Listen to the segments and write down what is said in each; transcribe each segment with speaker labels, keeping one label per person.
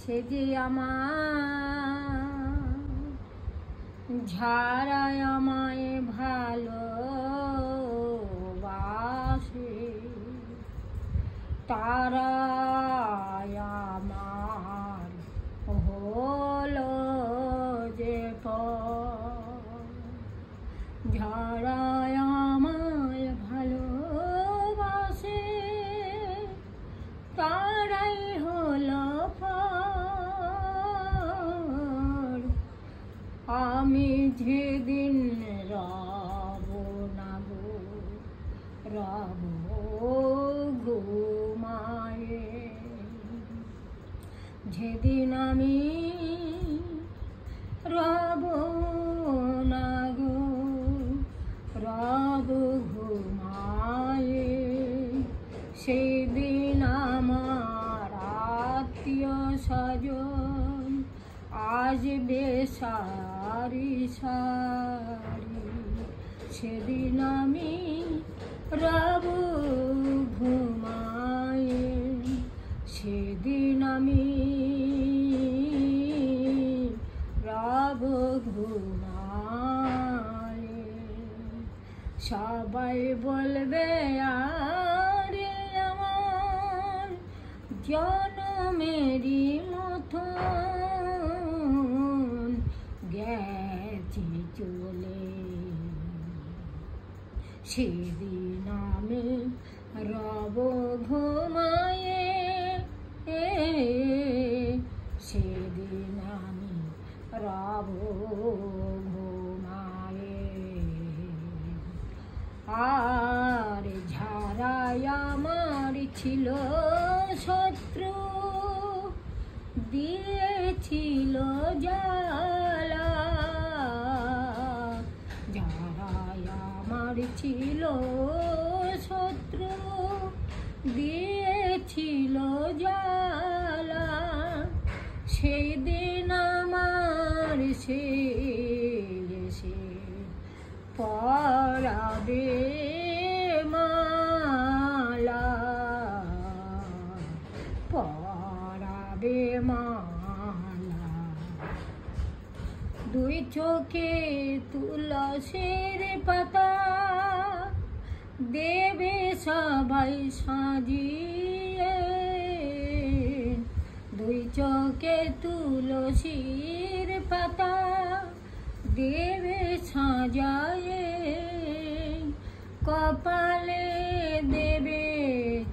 Speaker 1: সে যে আমার ঝাড়ায় আমায় ভালোবাসে, তারাই আমার হলো যে ঝাড়ায় আমায় ভালোবাসে, তারাই হলো পর। আমি যেদিন রব না গো রব ঘুমায়ে, যেদিন আমি রব না গো রব ঘুমায়ে, সেদিন আমার আত্মীয় স্বজন আসবে সারি সারি, সেদিন আমি রব ঘুমায়ে, সেদিন আমি রব ঘুমায়ে। সবাই বলবে আরে আমার জনমেরই মতন গেছি চলে, সেদিন আমি রব ঘুমায়ে, সেদিন আমি রব ঘুমায়ে। আর ঝাড়াই আমার ছিল শত্রু, দিয়েছিল জ্বালা, ঝাড়াই আমার ছিল শত্রু, দিয়েছিল জ্বালা, সেই দিন আমার সে পরাবে মালা, পরাবে মালা। দুই চোখে তুলসীর পাতা দেবে সবাই সাজিয়ে, দুই চোখে তুলসীর পাতা দেবে সাজায়ে, কপালে দেবে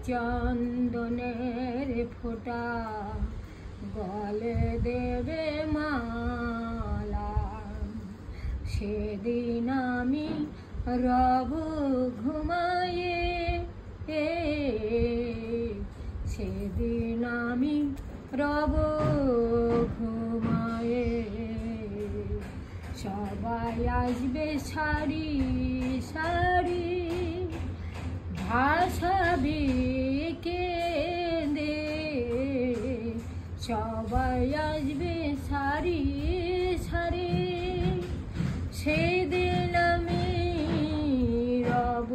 Speaker 1: চন্দনের ফোঁটা, গলে দেবে মালা, সেদিন আমি রব ঘুমায়ে, সেদিন আমি রব ঘুমায়ে। সবাই আসবে সারি সারি, ভাসাবে কেঁদে, সবাই আসবে সারি সারি, সেদিন আমি রব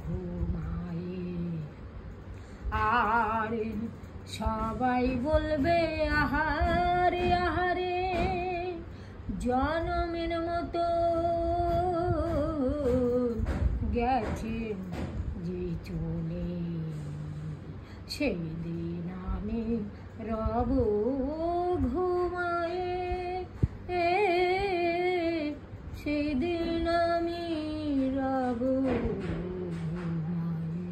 Speaker 1: ঘুমায়ে। আর সবাই বলবে আহারে আহারে জনমের মতো গেছেন যে চলে, সেই দিন আমি রব ঘুমায়ে, সেই দিন আমি রব ঘুমায়ে।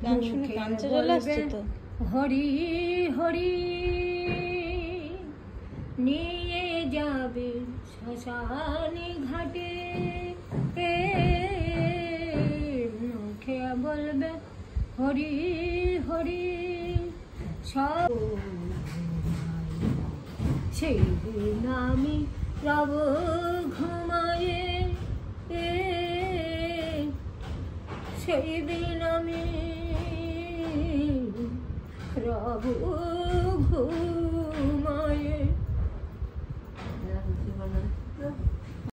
Speaker 1: গান শুনে কাঁদতে চলে আসছে তো। হরি হরি নিয়ে যাবে শ্মশানে ঘাটে, মুখে বলবে হরি হরি সব, সেই দিন আমি রব ঘুমায়ে, সেই দিন আমি রব ঘুমায়ে।